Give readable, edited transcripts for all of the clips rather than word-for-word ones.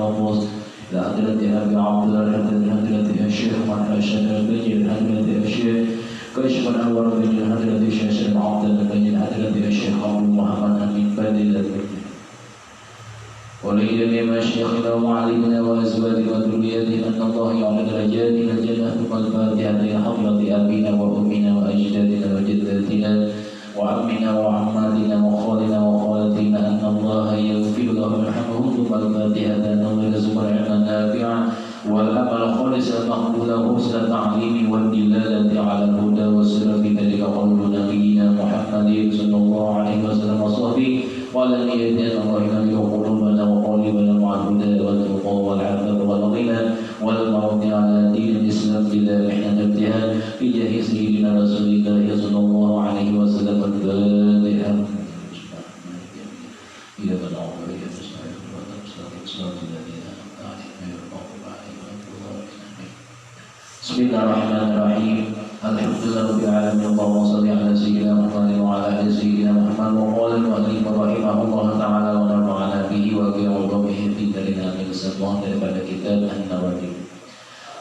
المغموس إلى حضرة أبي عبد الله حضرة الشيخ محمد أشهد بن حضرة الشيخ كشف الأنوار بن حضرة الشيخ عبد الله بن حضرة الشيخ عبد محمد أمين فضيلة ولجميع مشايخنا ومعلمنا وأزواجنا وذرياتنا أن الله يعلن درجاتنا الجنة ثم الفاتحة إلى حضرة أبينا وأمنا وأجدادنا وجداتنا وعمنا وعماتنا وخالنا وخالاتنا أن الله يغفر لهم ويرحمهم ثم الفاتحة أن الله يرزق العلم النافع والعمل خالصا مقبولا وحسن التعليم والدلالة على الهدى والسر في ذلك قول نبينا محمد صلى الله عليه وسلم وصحبه قال أن يهدينا الله إلى قلوبنا وقلوبنا مع الهدى والتقى والعفاف والغنى والموت على دين الإسلام بلا محنة ابتهال بجاه سيدنا رسول الله صلى الله عليه وسلم الفاتحة. إلى من أعطى إلى مسائل والصلاة الذين بسم الله الرحمن الرحيم. الحمد لله رب العالمين. اللهم صل على سيدنا محمد وعلى ال سيدنا محمد. وقال المؤلف رحمه الله تعالى ونفعنا به وبعلومه في دارنا من semua daripada kitab An-Nawawi.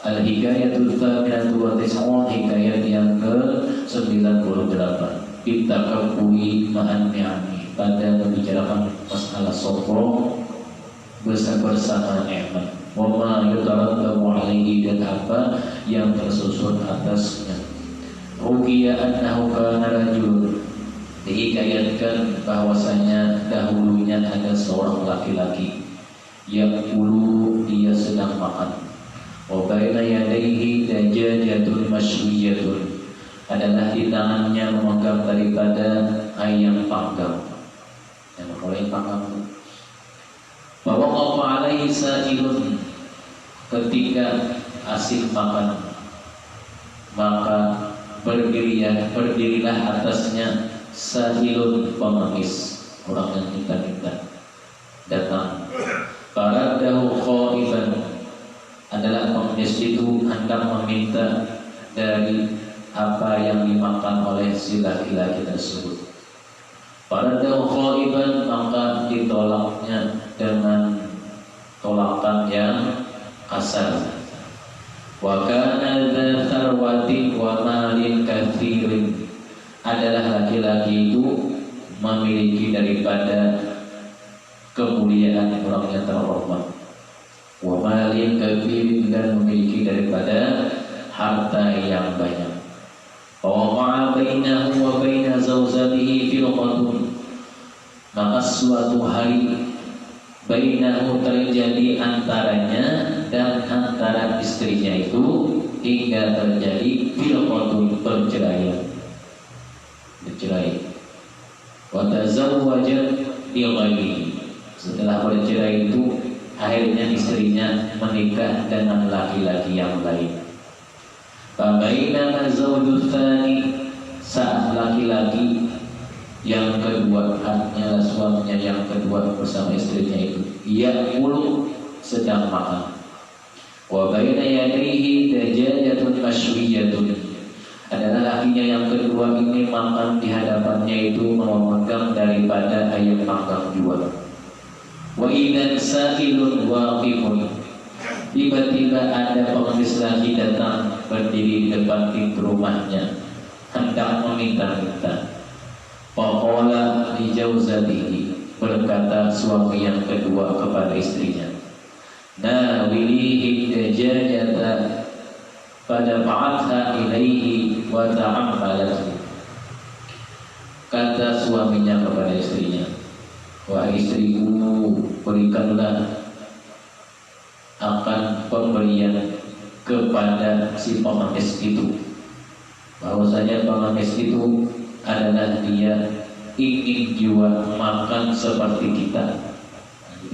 Al-Hikayatul Tsaminatu wa Tis'un, hikayat yang ke-98. Bitakaburi ma'an ni'ami, pada membicarakan masalah sombong bersama nikmat. Wa ma yutarattabu alaihi, dan apa yang tersusun atasnya. Ruqiya annahu kana rajulun, dihikayatkan bahwasanya dahulunya ada seorang laki-laki yang dulu dia sedang makan. Wa baina yadayhi dajajatun mashwiyatun, adalah di tangannya memegang daripada ayam panggang. Yang ayam panggang. Bahwa waqafa alaihi sa'ilun, ketika asik makan, maka berdirilah atasnya sa'ilun, pengemis, orang yang minta-minta datang. Faradahu khaiban, adalah pengemis itu hendak meminta dari apa yang dimakan oleh si laki-laki tersebut. Faradahu khaiban, maka ditolaknya dengan tolakan yang kasar. Wa kana dza tharwatin wa malin katsirin, adalah laki-laki itu memiliki daripada kemuliaan, orang yang terhormat. Wa malin katsirin, dan memiliki daripada harta yang banyak. Wa waqa'a bainahu wa baina zawjatihi firqatun, maka suatu hari bainahu, terjadi antaranya dan antara istrinya itu, hingga terjadi firqatun, perceraian. Wa tazawwaja bi ghairihi, setelah bercerai itu akhirnya istrinya menikah dengan laki-laki yang lain. Fa bainama zawjul tsani, saat laki-laki yang kedua, haknya suaminya yang kedua bersama istrinya itu, ya'kulu, sedang makan. Wa baina yadayhi dajajatun mashwiyatun, adalah lakinya yang kedua ini makan, di hadapannya itu memegang daripada ayam panggang juga. Wa idzan sa'ilun waqifun, tiba-tiba ada pengemis lagi datang, berdiri di depan pintu rumahnya, hendak meminta-minta. Faqala li jawzatihi, berkata suami yang kedua kepada istrinya, nawilihi dajajata fadafa'atha ilaihi wa ta'ammalathu. Kata suaminya kepada istrinya, wahai istriku, berikanlah akan pemberian kepada si pengemis itu. Bahwasanya pengemis itu adalah dia ingin juga makan seperti kita.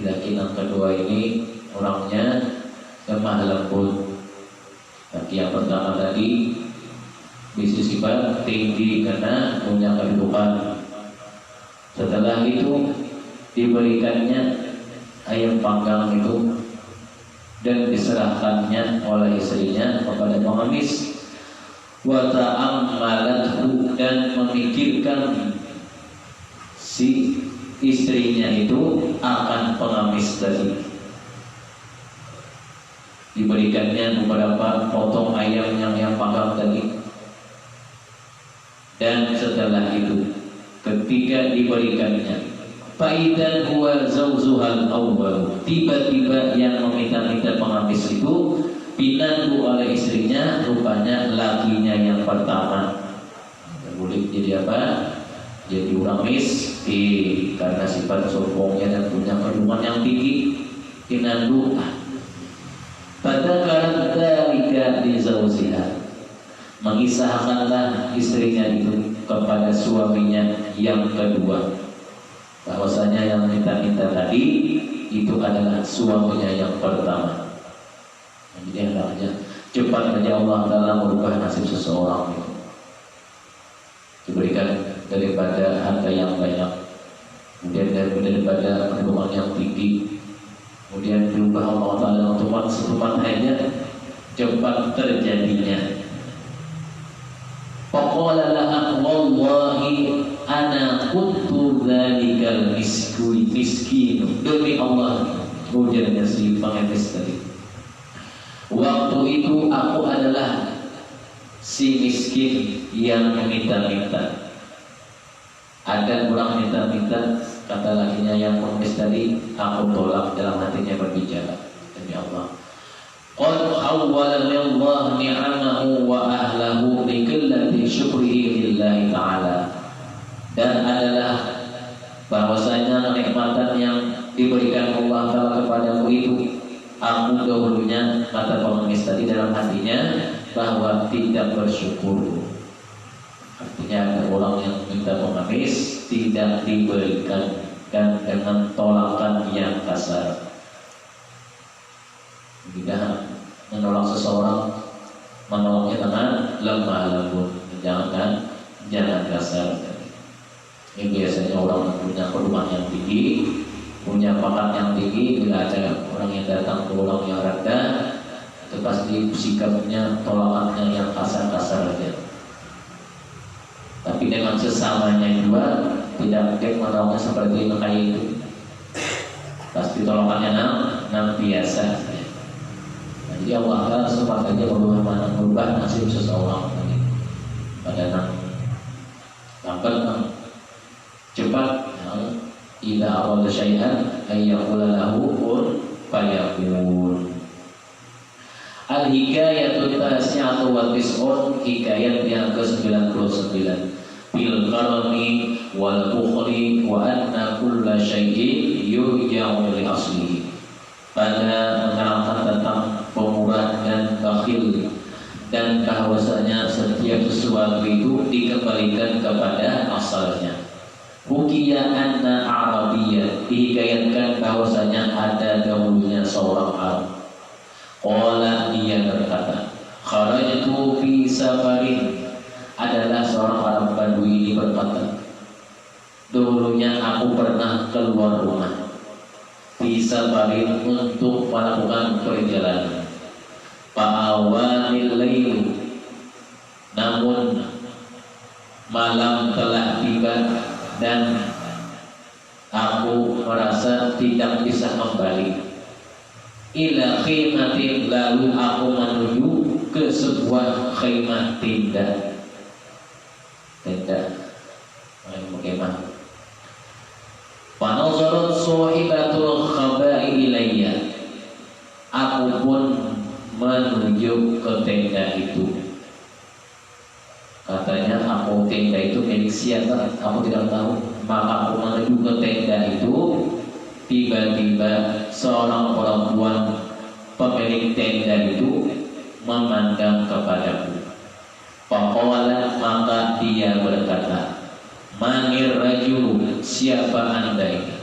Laki yang kedua ini orangnya lemah lembut. Laki yang pertama tadi bisa sifat tinggi karena punya kedudukan. Setelah itu diberikannya ayam panggang itu dan diserahkannya oleh istrinya kepada pengemis. Wa ta'ammalathu, dan memikirkan si istrinya itu akan pengemis tadi. diberikannya beberapa potong ayam yang panggang tadi. Dan setelah itu ketika diberikannya, faidan huwa zawzuhal awwal, tiba-tiba yang meminta-minta pengamis itu pinandu oleh istrinya, rupanya lakinya yang pertama. Boleh jadi apa? Jadi orang miskin karena sifat sombongnya dan punya kandungan yang tinggi. Pinandu pada karakterika di zawziha, mengisahkanlah istrinya itu kepada suaminya yang kedua, bahwasanya yang minta-minta tadi itu adalah suaminya yang pertama. Jadi hendaknya cepat saja Allah Ta'ala merubah nasib seseorang itu, diberikan daripada harta yang banyak, kemudian daripada kandungan yang tinggi, kemudian diubah Allah Ta'ala untuk setempat hanya cepat terjadinya. Faqala laha wallahi ana kuntu dzalikal miskin. Demi Allah, ujarnya si pengemis tadi, waktu itu aku adalah si miskin yang meminta-minta. Ada orang minta-minta, kata lakinya yang pengemis tadi, aku tolak. Dalam hatinya berbicara, demi Allah, qad hawwalani Allah ni'amahu wa ahlahu bi qillati syukrihi lillahi ta'ala. Dan adalah bahwasanya kenikmatan yang diberikan Allah Ta'ala kepadaku itu, aku dahulunya, kata pengemis tadi dalam hatinya, bahwa tidak bersyukur. Artinya ada orang yang minta pengemis tidak diberikan, dan dengan tolakan yang kasar. Jika menolak seseorang, menolaknya dengan lemah lembut, jangan kasar. Ini biasanya orang yang punya perumahan yang tinggi, punya pangkat yang tinggi, bila ada orang yang datang ke orang yang rendah, itu pasti sikapnya, tolakannya yang kasar-kasar saja. Tapi dengan sesamanya juga tidak mungkin menolaknya seperti kayak itu. Pasti tolakannya nang biasa. Jadi Allah Ta'ala sempat saja merubah nasib seseorang pada nang cepat. Ila awal syai'an ayyaqula lahu kun fayakun. Al-hikayatu tasi'atu wa tis'un, hikayat yang ke-99, bil karami wal bukhli wa anna kulla syai'in yurja'u li aslihi, pada menerangkan tentang pemurah dan bakhil, dan bahwasanya setiap sesuatu itu dikembalikan kepada asalnya. Hukiya anna Arabiyya, dihikayatkan bahwasanya ada dahulunya seorang Arab. Qala, dia berkata, kharajtu fi safarin, adalah seorang Arab Badui ini berkata, dulunya aku pernah keluar rumah, fi safarin, untuk melakukan perjalanan. Fa'awanil lail, namun malam telah tiba dan aku merasa tidak bisa kembali. Ila khimatin, lalu aku menuju ke sebuah khimah, tenda bagaimana. Panazarat sahibatul khaba'i ilayya, aku pun menuju ke tenda itu. Katanya aku tenda itu milik siapa, aku tidak tahu. Maka aku menuju ke tenda itu, tiba-tiba seorang perempuan pemilik tenda itu memandang kepadaku. Faqala, maka dia berkata, manir rajulu, siapa anda ini?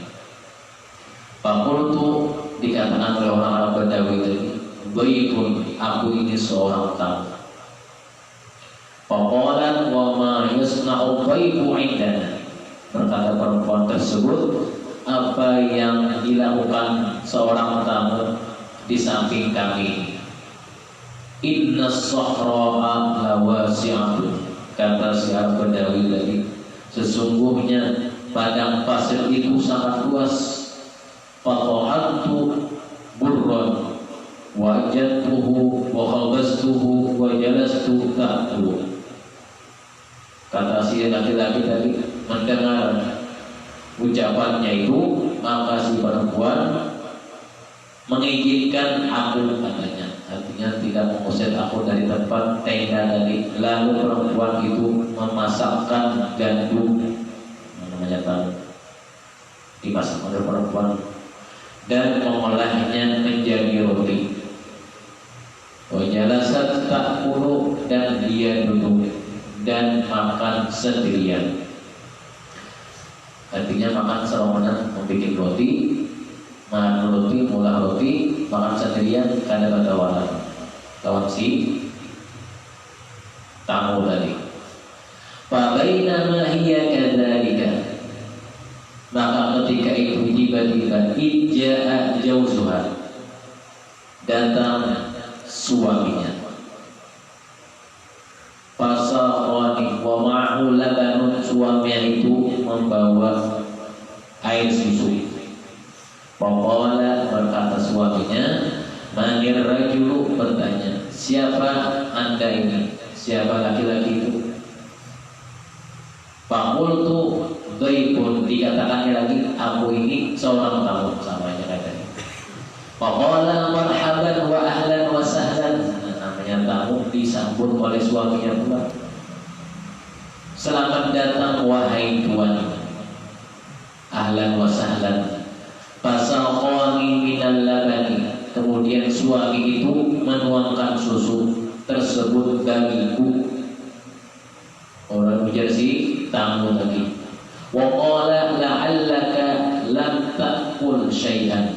Faqultu, dikatakan oleh orang Arab Badawi tadi, baikun, aku ini seorang tamu. Faqalat wa ma yasna'u dhaifu indana, berkata perempuan tersebut, apa yang dilakukan seorang tamu di samping kami? Inna sahra'a lawasi'atun, kata si Arab Badawi tadi, sesungguhnya padang pasir itu sangat luas. Faqahantu burron wajadtuhu wa khabastuhu wa jalastu ta'kulu. Kata si laki-laki tadi mendengar ucapannya itu, maka si perempuan mengizinkan aku, katanya, artinya tidak mengusir aku dari tempat tenda tadi. Lalu perempuan itu memasakkan gandum, namanya tahu, dimasak oleh perempuan, dan mengolahnya menjadi roti. Wajalasat ta'kulu, dan dia duduk dan makan sendirian. Artinya makan serombongan, membuat roti, makan roti, mulah roti, makan sendirian karena bertawaran kawan si tamu tadi. Fabainama hiya kadzalika, maka ketika itu tiba-tiba ijaa jauzuha, datang suaminya. Fasaqani wa ma'hu labanun, suaminya itu membawa air susu. Faqala, berkata suaminya, manir rajulu, bertanya, siapa anda ini? Siapa laki-laki itu? Faqultu dhaifun, dikatakannya lagi, aku ini seorang tamu, samanya katanya. Faqala marhaban wa ahlan wa sahlan, namanya tamu disambut oleh suaminya pula. Selamat datang wahai tuan, ahlan wa sahlan. Fasaqani minal labani, kemudian suami itu menuangkan susu tersebut bagiku. Orang ujar si tamu tadi. Wa qala la'allaka lam ta'kul syai'an.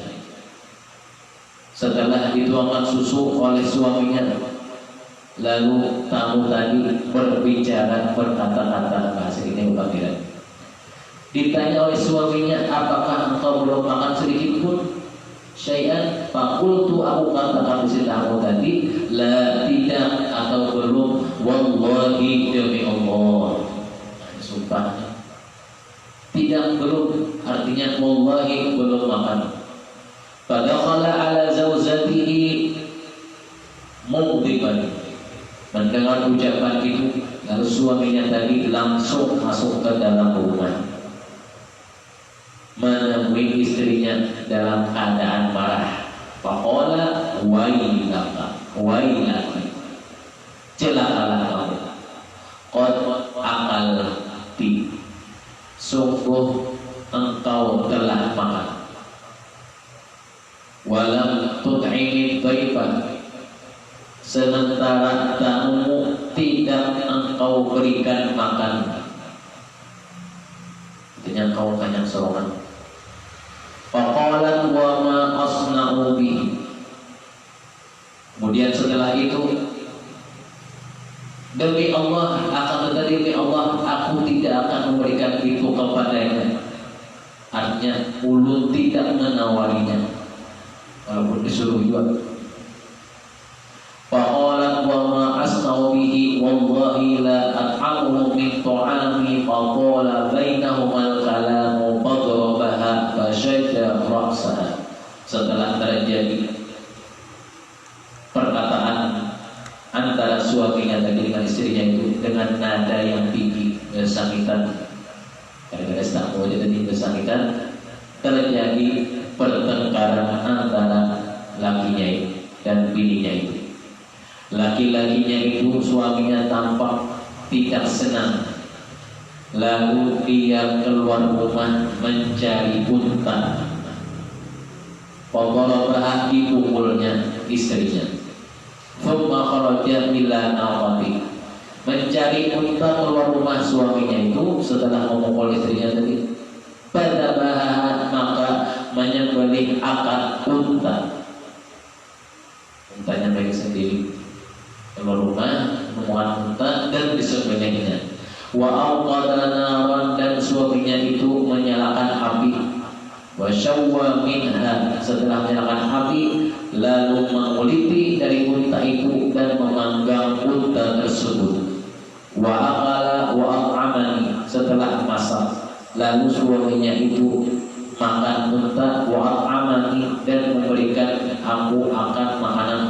Setelah dituangkan susu oleh suaminya, lalu tamu tadi berbicara, berkata-kata, bahasa ini bukan tidak. Ditanya oleh suaminya, apakah engkau belum makan sedikit pun? Syai'an, fakultu, aku katakan si tamu tadi, la, tidak, atau belum. Wallahi, demi Allah, sumpah, tidak, belum, artinya wallahi, belum makan. Fadakhala ala zawzatihi mughdiban, mendengar ucapan itu, lalu suaminya tadi langsung masuk ke dalam rumah, menemui istrinya dalam keadaan marah. Faqala wailaka, wailaki, celakalah kamu, qad aqalti, sungguh engkau telah makan. Walam tut'ini dhaifa, sementara tamumu tidak engkau berikan makan. Artinya engkau hanya seorang. Faqalat wa ma asna'u bihi, kemudian setelah itu, demi Allah, akan tetapi demi Allah, aku tidak akan memberikan itu kepadanya. Artinya ulun tidak menawarinya, walaupun disuruh juga. Faqalat wa ma asna'u bihi wallahi la at'amu min ta'ami. Faqala bainahuma al-kalamu fadrabaha fasyadda ra'saha. Setelah terjadi perkataan antara suaminya tadi dengan istrinya itu dengan nada yang tinggi, bersangkitan, gara-gara tamu aja tadi bersangkitan, terjadi pertengkaran antara lakinya itu dan bininya itu. Laki-lakinya itu, suaminya tampak tidak senang, lalu dia keluar rumah mencari unta. Fadarabaha, dipukulnya istrinya. Thumma kharaja ila naqati, mencari unta keluar rumah suaminya itu setelah memukul istrinya tadi. Fadabaha, maka menyembelih akad unta. Untanya baik sendiri, keluar rumah memuat unta dan disembelihnya. Wa awqada naran, dan suaminya itu menyalakan api. Wa syawwa minha, setelah menyalakan api lalu menguliti dari unta itu dan memanggang unta tersebut. Wa akala wa at'amani, setelah masak lalu suaminya itu makan unta, wa at'amani, dan memberikan aku akan makanan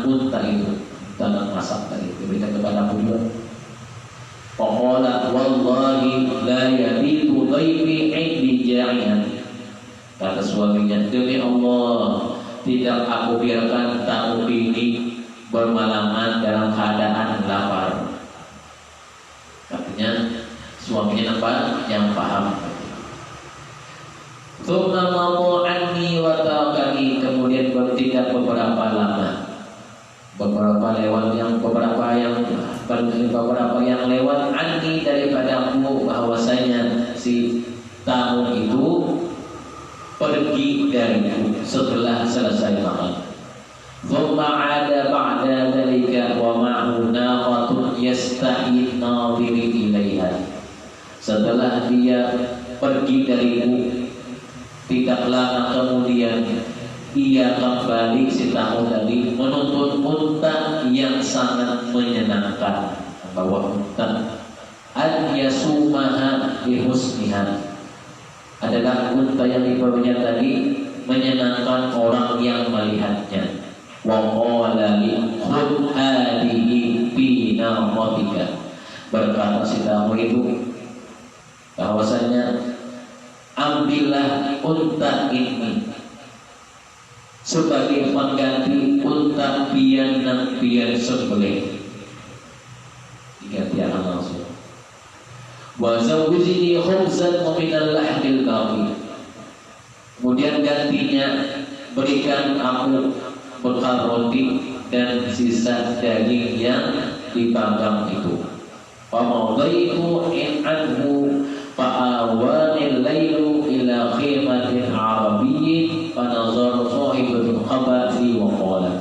suaminya, demi Allah tidak aku biarkan tamu ini bermalaman dalam keadaan lapar. Artinya suaminya apa? Yang paham. Tsumma maqu anni wa taqani, kemudian bertindak beberapa lama. Beberapa yang lewat anni daripadaku, bahwasanya si tamu itu pergi dariku setelah selesai makan. Tsumma ada ba'da dzalika wa ma'hu naqatun yastahi nadhiri ilaiha. Setelah dia pergi dariku, tidak lama kemudian ia kembali, si tamu tadi menuntut unta yang sangat menyenangkan, membawa unta an yasumaha bihusniha, adalah unta yang dibawanya tadi menyenangkan orang yang melihatnya. Wa qala li khudh hadhihi fi naqatika, berkata si tamu itu bahwasanya ambillah unta ini sebagai pengganti unta pian sembelih, diganti langsung. Wa zawwijni khubzan minal lahmil baqi, kemudian gantinya berikan aku bekal roti dan sisa daging yang dipanggang itu. Fa mawdaitu in anhu fa'awanil lailu ila khimatin arabiyyin fanazar sahibatul khabari wa qala.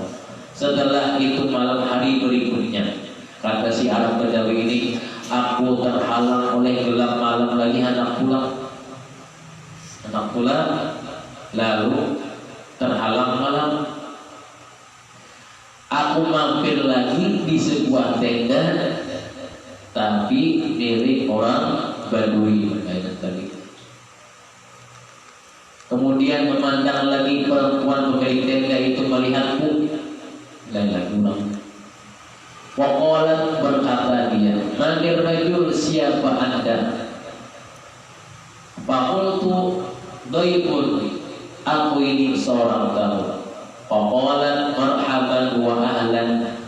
Setelah itu malam hari berikutnya, kata si Arab Badawi ini, aku terhalang oleh gelap malam lagi, anak pulang lalu terhalang malam. Aku mampir lagi di sebuah tenda, tapi milik orang Badui tadi. Kemudian memandang lagi perempuan pemilik tenda itu melihatku, dan lagi ulang. Waqalat, berkata dia, manir rajul, siapa anda? Faqultu dhaifun, aku ini seorang tamu. Faqalat marhaban wa ahlan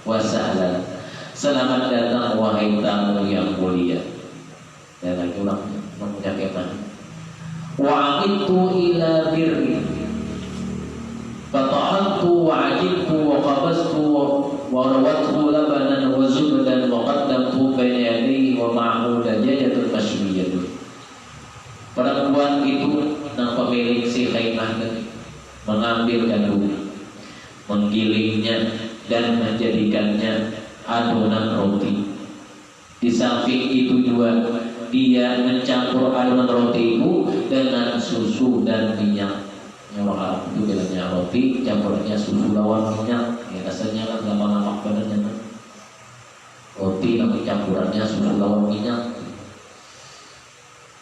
wa sahlan, selamat datang wahai tamu yang mulia. Dan lagi ulang mengucapkan wa aqittu ila birri fata'antu wa ajibtu wa qabastu wa rawathu labanan wa zubdan wa qaddamtu baina yadayhi wa ma'ahu dajajatun mashwiyatun. Perempuan itu, yang pemilik si khaimah tadi, mengambil gandum, menggilingnya dan menjadikannya adonan roti. Di samping itu juga dia mencampur adonan roti itu dengan susu dan minyak. Orang Arab itu bilangnya roti campurannya susu lawan minyak. Ya, rasanya kan lama-lama badannya kan. Roti tapi campurannya susu lawan minyak.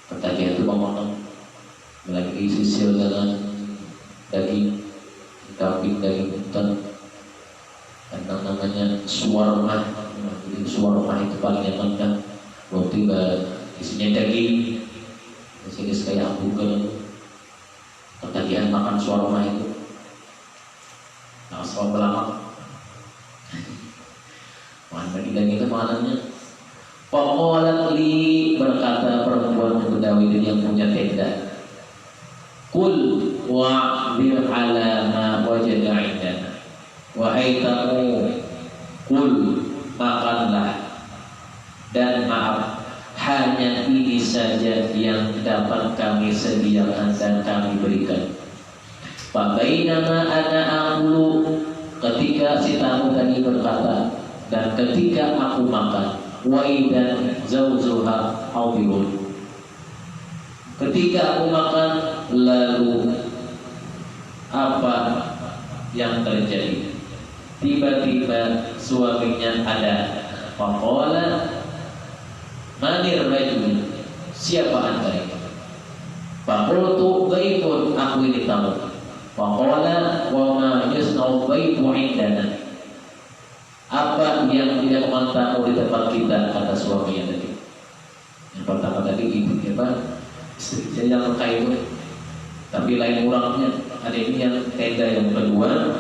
Ketagihan itu memotong, lagi sisil dengan daging kambing, daging unta, dan namanya suwarma. Jadi suwarma itu paling enak kan, roti isinya daging, isinya kayak hamburger. Ketagihan makan suwarma itu, nah soal belakang, makan daging itu makanannya. Faqalat li, berkata perempuan Badawi yang punya tenda, Qul wa'bir ala ma wajada indana, wahai tamu, qul, makanlah, dan maaf, hanya ini saja yang dapat kami sediakan dan kami berikan. Fabainama ana aqulu, ketika si tamu tadi berkata, dan ketika aku makan, wa idan zawzuha hadirun, ketika aku makan, lalu apa yang terjadi? Tiba-tiba suaminya ada. Faqala manir rajul, siapa anda ini? Faqultu dhaifun, aku ini tamu. Faqala wa ma yasna'u dhaifu indana, apa yang dilakukan tamu di tempat kita, kata suaminya tadi. Yang pertama tadi ibu apa? Istri saya yang kaya itu Tapi lain orangnya, ada ini yang tenda yang kedua.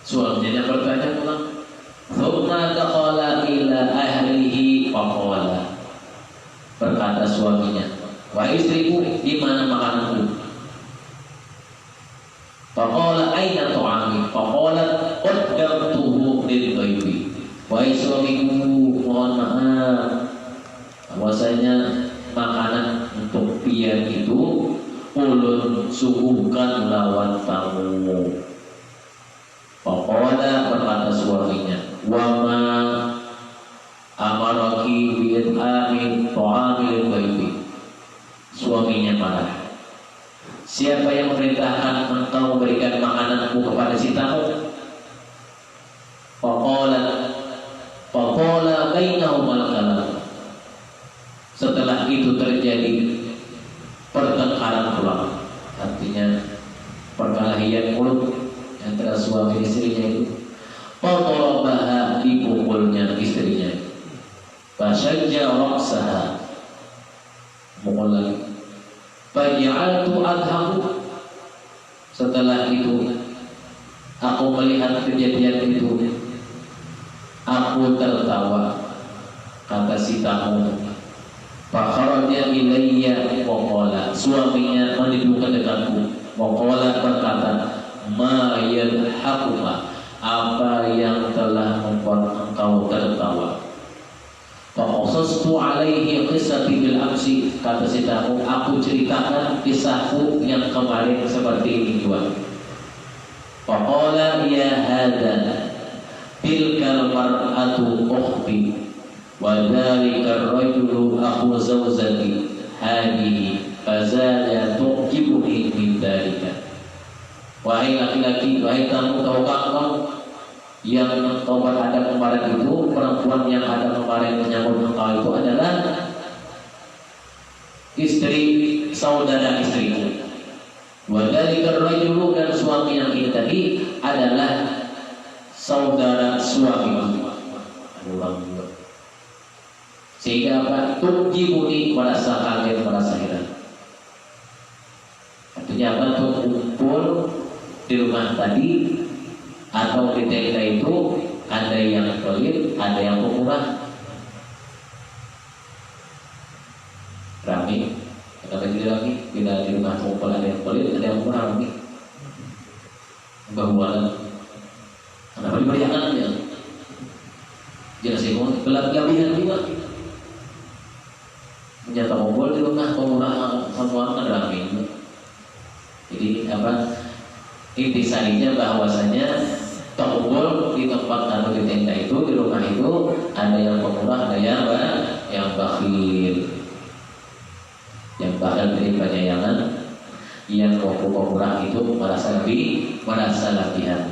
Suaminya bertanya pulang, "Thumma dakhala ila ahlihi faqala." Berkata suaminya, "Wahai istriku, di mana makananku?" Faqala aina ta'ami? Faqala qaddamtuhu lil baiti. Wahai suamiku, mohon maaf, bahwasanya makanan untuk pian itu ulun suguhkan lawan tamu. Faqala, berkata suaminya, "Wa ma amaraki bi it'ami ta'amil baiti." Suaminya marah. "Siapa yang memerintahkan engkau memberikan makananmu kepada si tamu?" Faqala bainahuma al-kalam. Setelah itu terjadi pertengkaran pula, artinya perkelahian mulut antara suami istrinya itu. Fadarabaha, dipukulnya istrinya. Fasyajja ra'saha, mukul lagi. Faj'altu adhaku. Setelah itu aku melihat kejadian itu, aku tertawa. Kata si tamu, fakharaja ilayya wa qala. Suaminya menduduk dekatku. Wa qala, berkata, "Ma yadhakuka?" Apa yang telah membuat engkau tertawa? Faqasastu alaihi qissati bil amsi. Kata si tamu, aku ceritakan kisahku yang kemarin seperti ini juga. Faqala ya hadza tilkal mar'atu ukhti wa dzalika ar-rajulu akhu zawjati hadhihi fazala tuqibuni min dzalika. Wahai laki-laki, wahai tamu, tahukah engkau yang kau berada kemarin itu, perempuan yang ada kemarin menyambut engkau itu adalah istri saudara istriku. Wa dzalika ar-rajulu, dan suami yang ini tadi adalah saudara suamiku. Sehingga apa? Tuqibuni, merasa kaget, merasa heran. Artinya apa? Untuk kumpul di rumah tadi atau di tenda itu ada yang pelit, ada yang pemurah. Rame, kata jadi lagi, bila di rumah kumpul ada yang pelit, ada yang murah, rame. Bahuan, kenapa diberiakan ya? Jelas itu kelebihan juga. Menyata kumpul di rumah pemurah semua kan rame. Jadi apa? Intisarinya bahwasanya terkumpul di tempat atau di tenda itu, di rumah itu ada yang pemurah, ada yang bakhil. Yang bakhil dari penyayangan, yang pemurah itu merasa lebihan.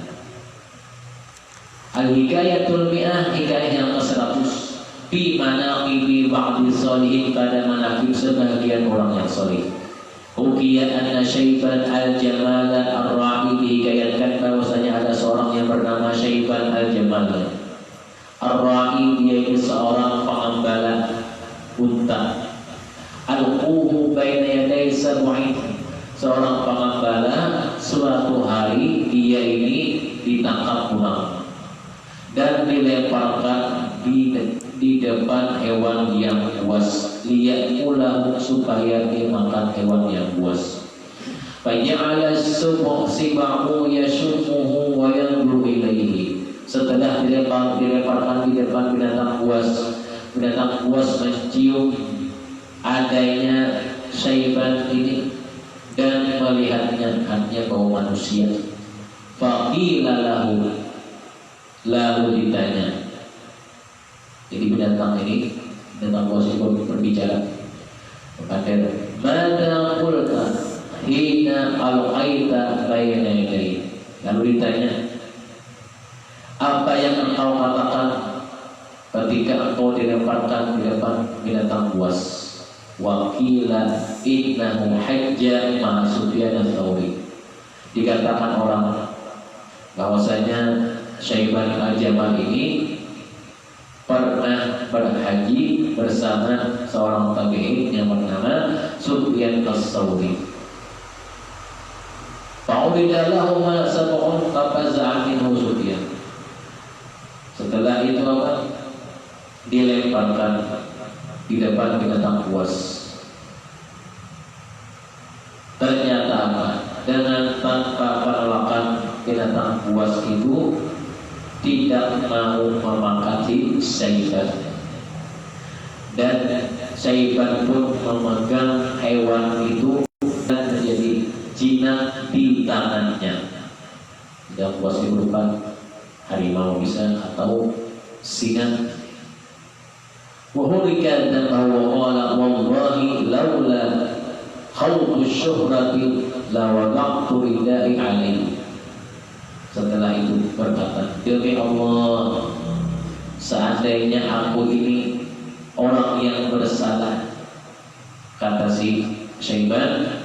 Al-hikayatul mi'ah, hikayah yang ke-100. Di mana ibi ba'di sholihin, pada manakib sebagian orang yang sholih. Ukiya anna Syaiban al-Jamala ar-Ra'i, dihikayatkan bahwasanya ada seorang yang bernama Syaiban al-Jamala ar-Ra'i, dia ini seorang pengembala unta. Al-quhu baina yaday sab'in, seorang pengembala suatu hari dia ini ditangkap burang dan dilemparkan di depan hewan yang buas, liyakulahu, supaya dia makan hewan yang buas. Faja'ala sibahu yashumuhu wa yanzuru ilaihi. Setelah dilemparkan di depan binatang buas mencium adanya Syaiban ini dan melihatnya, hanya bau manusia. Faqila lahu, lalu ditanya. Jadi binatang buas itu berbicara. Berkata, "Mada qulta hina alqaita bayna yaday?" Lalu ditanya, apa yang engkau katakan ketika engkau dilemparkan di depan binatang buas? Wa qila innahu hajja ma Sufyan ats-Tsauri. Dikatakan orang bahwasanya Syaiban al-Jamal ini pernah berhaji bersama seorang tabi'in yang bernama Sufyan ats-Tsauri. Fa'uridalahu ma sab'un fafaza'a minhu Sufyan. Setelah itu apa? Dilemparkan di depan binatang buas. Ternyata apa? Dengan tanpa penolakan binatang buas itu tidak mau memakan Syaiban, dan Syaiban pun memegang hewan itu dan menjadi jinak di tangannya. Binatang buas itu berupa harimau bisa atau singa. Wahulika dan qala wallahi laula khawfu syuhrati la wada'tu ridai alaihi. Setelah itu berkata, demi Allah, seandainya aku ini orang yang bersalah, kata si Syaiban,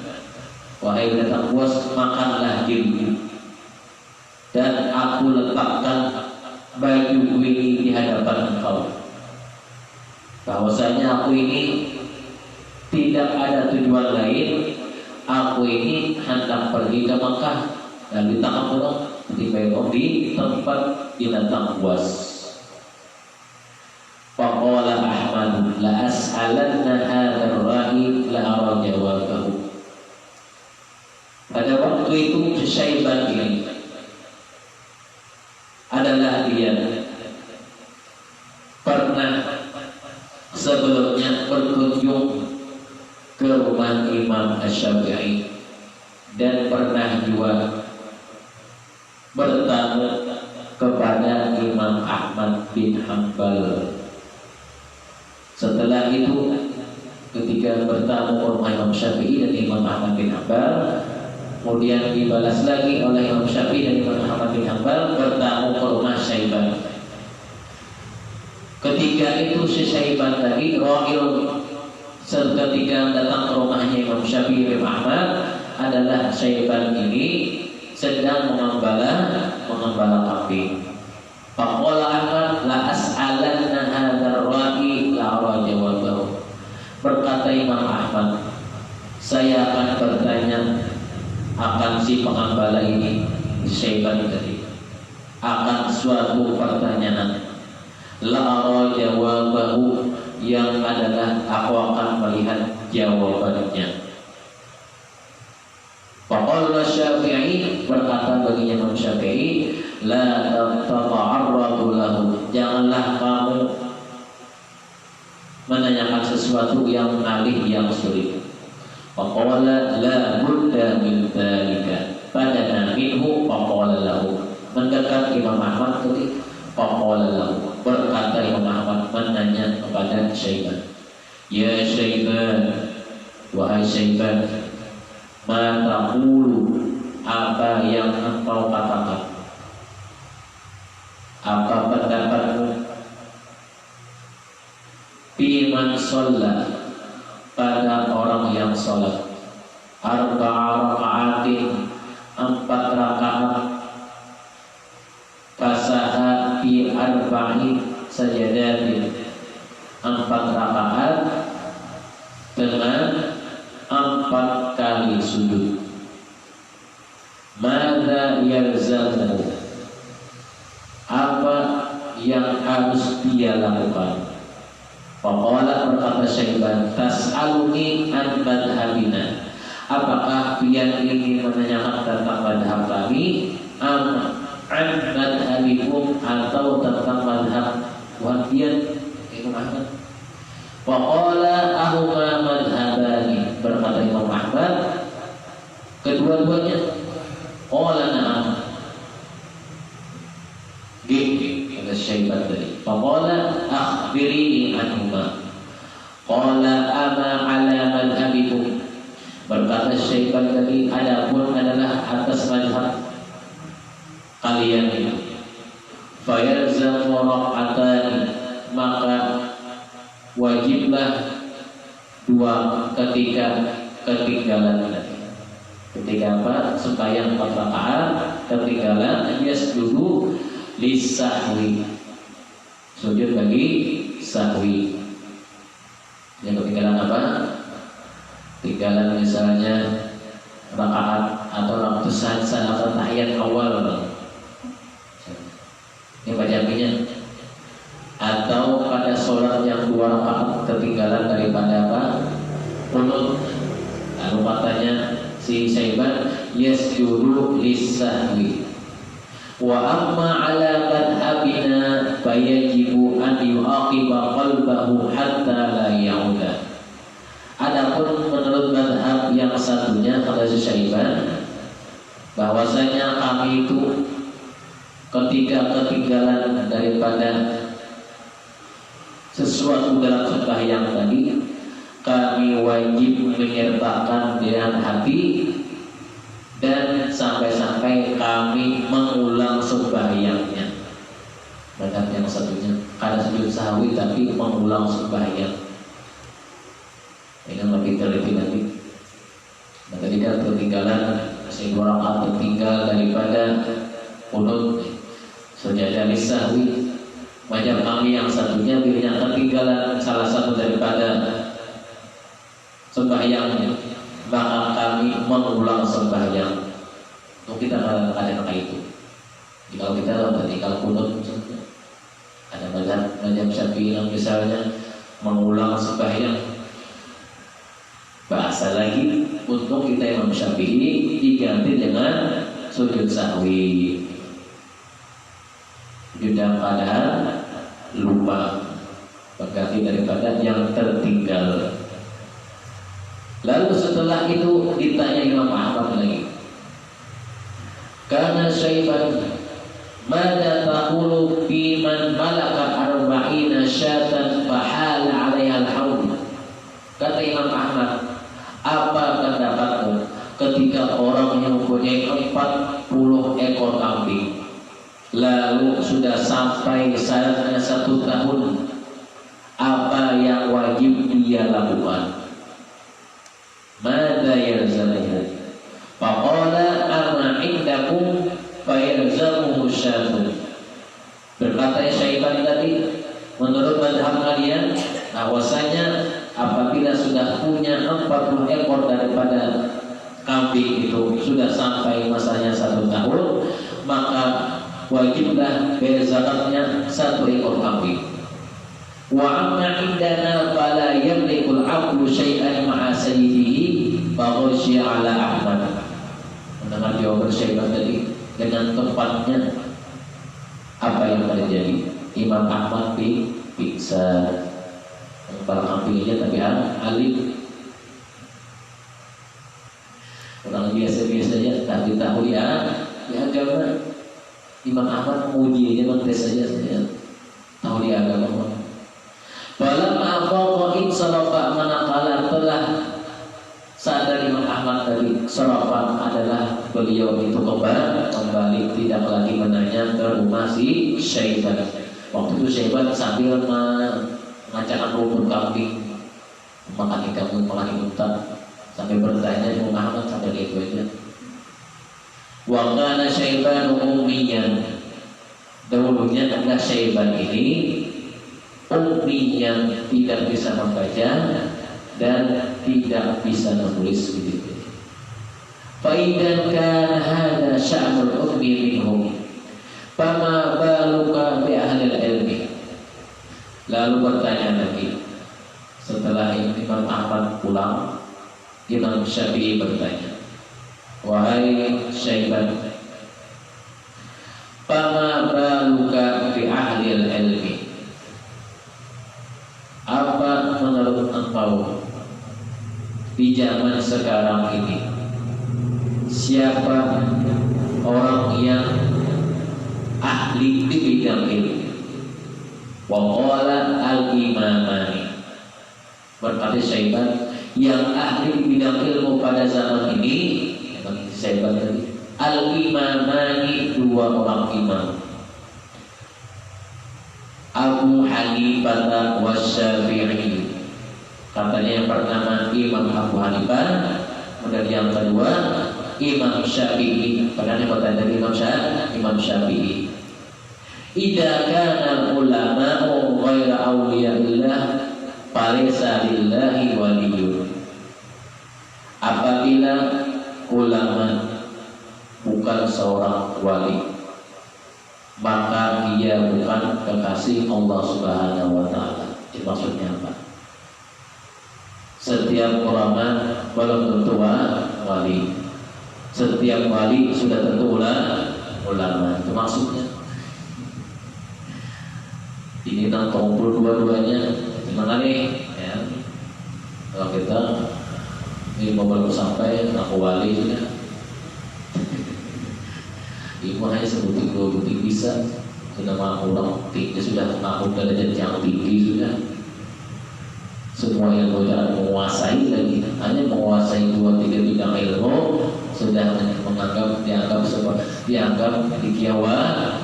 wahai binatang buas, makanlah diriku, dan aku letakkan baju ini di hadapan engkau. Bahwasanya aku ini tidak ada tujuan lain, aku ini hendak pergi ke Makkah dan ditangkap orang di tempat binatang buas. Faqala Ahmad la as'alanna hadzal ra'i la ara jawabahu. Pada waktu itu Syaiban ini adalah dia pernah sebelumnya berkunjung ke rumah Imam Asy-Syafi'i dan pernah juga bertamu kepada Imam Ahmad bin Hanbal. Setelah itu ketika bertamu ke rumah Imam Syafi'i dan Imam Ahmad bin Hanbal, kemudian dibalas lagi oleh Imam Syafi'i dan Imam Ahmad bin Hanbal bertamu ke rumah Syaiban. Ketika itu si Syaiban tadi Rohil ketika datang ke rumahnya Imam Syafi'i bin Ahmad adalah Syaiban ini sedang mengembala kambing. Faqala Ahmad la as'alanna hadzal ra'i la ara jawabahu. Berkata Imam Ahmad, saya akan bertanya akan si pengembala ini, Syaiban tadi, akan suatu pertanyaan, la ara jawabahu, yang adalah aku akan melihat jawabannya. Faqala Syafi'i, berkata baginya Imam Syafi'i, la tata'arradu lahu, janganlah kamu menanyakan sesuatu yang alih yang sulit. Faqala la budda min dzalika, padana minhu faqala lahu. Mendekat Imam Ahmad tadi, faqala lahu, berkata Imam Ahmad menanya kepada Syaiban, ya Syaiban, wahai Syaiban, ma taqulu, apa yang engkau katakan, apa pendapatmu, fi man shalla, pada orang yang sholat, arba'a raka'atin, 4 rakaat, fasaha fi arba'i sajadatin, 4 rakaat dengan 4 kali sujud. Mada yalzamu, apa yang harus dia lakukan? Faqala, berkata Syaiban, tas'aluni an madhabina, apakah dia ingin menanyakan tentang madhab kami, an madhabikum, atau tentang madhab wahian Imam Ahmad? Faqala ahuma madhabani, berkata Imam Ahmad, kedua-duanya. Qala na'am, gini kata Syaiban tadi. Faqala akhbirini anhuma. Qala ama ala madhabikum, berkata Syaiban tadi, adapun adalah atas madhab kalian ini. Fayalzamu rak'atani, maka wajiblah 2 ketika ketinggalan. Ketika apa? Sembahyang 4 rakaat ketinggalan, yasjudu lisahwi, sujud bagi sahwi. Yang ketinggalan apa? Ketinggalan misalnya rakaat atau waktu saat tahiyat awal ini bacaannya, atau pada sholat yang 2 rakaat ketinggalan daripada apa? Qunut. Lalu katanya si Syaiban yasjudu lis-sahwi. Wa amma ala madhabina fayajibu an yu'aqiba qalbahu hatta la ya'uda. Adapun menurut madhab yang satunya kata si Syaiban, bahwasanya kami itu ketika ketinggalan daripada sesuatu dalam sembahyang tadi, kami wajib menyertakan dengan hati dan sampai-sampai kami mengulang sembahyangnya. Madhab yang satunya kada sujud sahwi tapi mengulang sembahyang. Ini lebih teliti nanti. Nah, ketika ketinggalan masih 2 rakaat tertinggal daripada qunut sajadah sahwi, macam kami yang satunya bila ketinggalan salah satu daripada sembahyangnya, maka kami mengulang sembahyang. Untuk kita kadang-kadang itu. Jika kita ketinggal qunut, ada macam Syafi'i yang misalnya mengulang sembahyang, bahasa lagi untuk kita Imam Syafi'i diganti dengan sujud sahwi. Sudah padahal lupa, berganti daripada yang tertinggal. Lalu setelah itu ditanya Imam Ahmad lagi, karena Syaiban mada taqulu fi man malaka 40 syatan fahala 'alaiha al-haul. Kata Imam Ahmad, apa pendapatmu ketika orang yang mempunyai 40 ekor kambing lalu sudah sampai saatnya 1 tahun, apa yang wajib dia lakukan? Mada yalzamnya? Faqala ama indakum fayalzamuhu syatun. Berkata Syaiban tadi, menurut madhab kalian bahwasanya apabila sudah punya 40 ekor daripada kambing itu sudah sampai masanya 1 tahun, maka wajiblah bayar zakatnya 1 ekor kambing. Wa amma indana fala yamlikul 'abdu syai'an ma'a sayyidihi fa ghasya 'ala Ahmad. Mendengar jawaban Syaiban tadi dengan tepatnya apa yang terjadi, Imam Ahmad bisa kepala kambingnya tapi alim, orang biasa-biasanya tapi tahu ya agama. Imam Ahmad menguji aja, mengtes saja saya tahu di agama. Falamma afaqa insarafa, manakala telah sadar Imam Ahmad dari sarafa adalah beliau itu kembali tidak lagi menanya ke rumah si Syaiban. Waktu itu Syaiban sambil mengajakkan rumput kambing, makan ikan, makan unta, sampai bertanya Imam Ahmad sampai gitu aja. Wa kana Syaiban ummiyan, dahulunya adalah Syaiban ini ummi yang tidak bisa membaca dan tidak bisa menulis begitu. Fa idzan kana hadza sya'nul ummi minhum fama baluka bi ahli ilmi. Lalu bertanya lagi setelah Imam Ahmad pulang, Imam Syafi'i bertanya, wahai Syaiban, fama baluka bi ahli ilmi, apa menurut engkau di zaman sekarang ini siapa orang yang ahli di bidang ilmu? Wa qala al-imamani, berarti Syaiban yang ahli di bidang ilmu pada zaman ini, Syaiban tadi, al-imamani, 2 orang imam, Abu Hanifah wa Syafi'i. Katanya yang pertama Imam Abu Hanifah, kemudian yang kedua Imam Syafi'i. Padahal yang pertama dari Imam Syafi'i. Idza kana ulama'u ghaira awliya'illah falaysa lillahi waliyyun. Apabila ulama bukan seorang wali, maka dia bukan kekasih Allah Subhanahu wa taala. Itu maksudnya apa? Setiap golongan belum tentu wali. Setiap wali sudah tentu ulama. Itu maksudnya. Ini tentang kumpul dua-duanya. Gimana nih? Ya. Kalau kita ini baru sampai aku wali sudah. Ibu hanya sebutik dua butik bisa sudah mengaku tinggi, sudah mengaku derajat yang tinggi sudah. Semua yang tidak menguasai lagi, hanya menguasai 2-3 bidang ilmu sudah dianggap dikiawakan.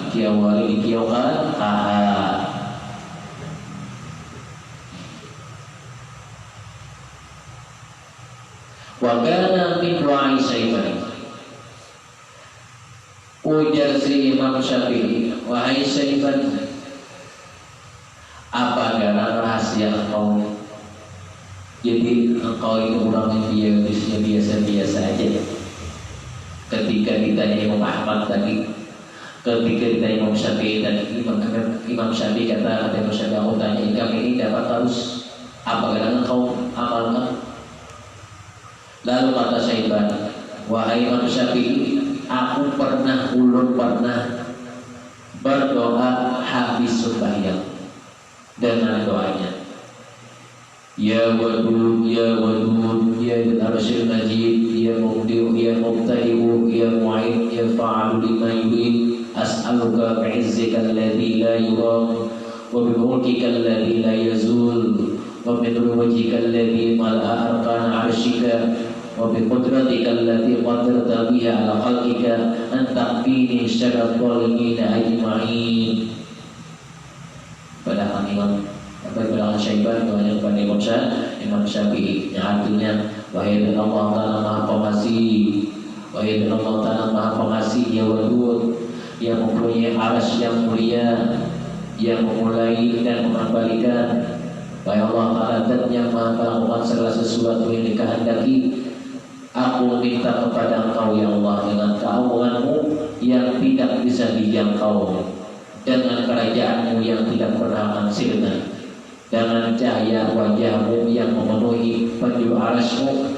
Wa kana min du'ai Syaibani. Ujar si Imam Syafi'i, wahai Syaibani, apa gara rahasia engkau? Jadi engkau itu orang yang biasa-biasa aja. Ketika ditanya Imam Ahmad tadi, ketika ditanya Imam Syafi'i tadi, Imam Syafi'i kata Imam Syafi'i, aku tanya kami ini dapat harus apa gara engkau amalkan? Lalu kata Syaibani, wahai Imam Syafi'i, aku pernah berdoa habis sembahyang dengan doanya, Ya Wadud, Ya Wadud, Ya Arsyil Majid, Ya Mubdi'u, Ya Mubtadi'u, Ya Mu'id, Ya Fa'alu lima yurid, As'aluka bi'izzika alladhi la yuram, wa bimulkika alladhi la yazul, wa min wajhika alladhi mal'a arkana arshika, wa biqudratika allati qadarta biha ala khalqika, an taqfini syarra dhalimina ajma'in. Padahal Imam Syaibani banyak pada Imam Syafi'i, yang artinya wahai Allah Ta'ala Maha Pengasih, wahai Allah Ta'ala Maha Pengasih, Ya Wadud, yang mempunyai arsy yang mulia, yang memulai dan mengembalikan, wahai Allah Ta'ala dan yang Maha melakukan segala sesuatu yang dikehendaki. Aku minta kepada Engkau ya Allah dengan keagungan-Mu yang tidak bisa dijangkau, dengan kerajaan-Mu yang tidak pernah menghasilkan, dengan cahaya wajah-Mu yang memenuhi penjuru arsy-Mu,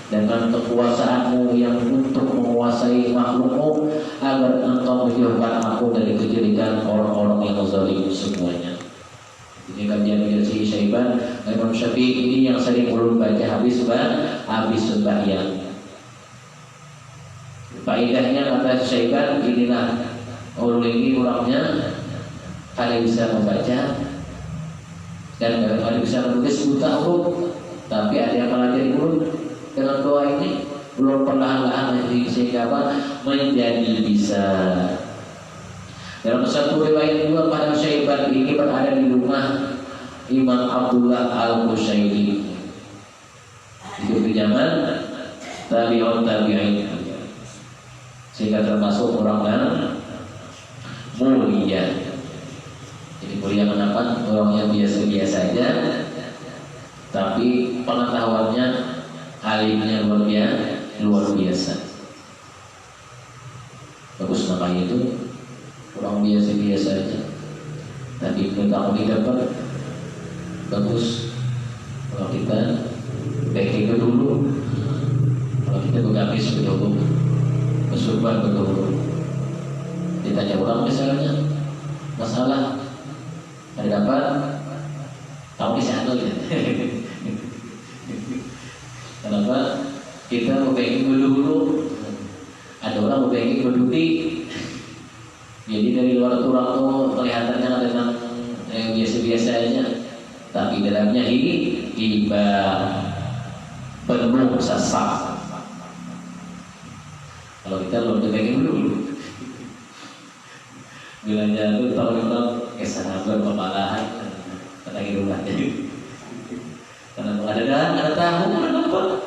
dengan kekuasaan-Mu yang untuk menguasai makhluk-Mu, agar Engkau menjauhkan aku dari kejelekan orang-orang yang zalim semuanya. Ini kajian dari Syaiban Imam Syafi'i ini yang sering ulun baca habis sembahyang. Faedahnya kata Syaiban, inilah ulun ini orangnya kalian bisa membaca dan kalian bisa menulis buta huruf, tapi ada yang pelajari ulun dengan doa ini ulun perlahan-lahan sehingga menjadi bisa. Dalam satu riwayat juga pada Syaiban ini berada di rumah Imam Abdullah Al-Qushairi, hidup di zaman tabi'in, sehingga termasuk orang yang mulia. Jadi mulia kenapa? Orang yang biasa-biasa aja, tapi pengetahuannya, alimnya luar biasa. Bagus namanya itu orang biasa-biasa aja, tapi kita dapat bagus. Kalau kita baik dulu, kalau kita begamis dulu, bersurban dulu, ditanya orang misalnya masalah ada dapat tahu bisa ya. Kenapa kita mau pengen dulu, ada orang mau pengen berduti. Jadi dari luar orang tuh kelihatannya ada yang biasa-biasa aja, tapi dalamnya ini ibadah penuh sesak. Kalau kita belum pengen dulu, bilangnya tuh tahu orang kesahabat kepalahan kata rumahnya. Karena ada tahu kenapa?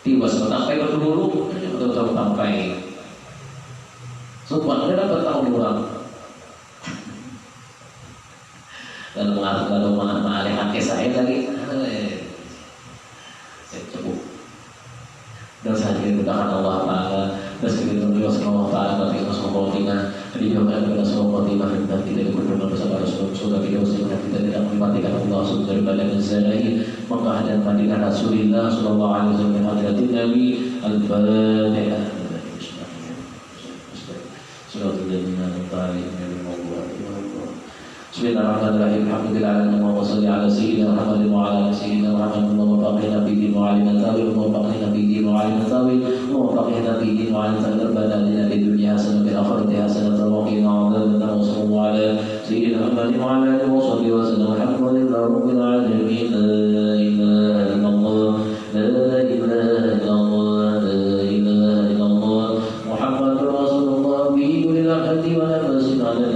Tiba sampai ke dulu, tahu sampai. Sumpah dia dapat tahu orang. Lalu mengalihkan ke saya lagi. Saya cukup. Dan saya ingin berdoa Allah Taala. Terus kita berdoa dijauhkan dari semua khotimah dan kita dikurban bersama Rasulullah kita usahakan kita tidak mematikan Allah subhanahu wa ta'ala zalahi maka dan mandikan Rasulullah sallallahu alaihi wasallam hadirin Nabi al-Fatihah. Bismillahirrahmanirrahim. Alhamdulillahirabbil alamin wa shalli ala sayyidina Muhammadin wa ala ali sayyidina Muhammadin wa faqina fi din wa alina tawil wa faqina fi din wa alina tawil wa faqina fi din wa alina tawil rabbana fid dunya hasanah wa fil akhirati hasanah wa qina adzabannar wa sallallahu ala sayyidina Muhammadin wa ala alihi wa sahbihi wa sallam. Alhamdulillahi rabbil alamin. La ilaha illallah la ilaha illallah la ilaha illallah Muhammadur rasulullah bi kulli lahati wa nafasin ala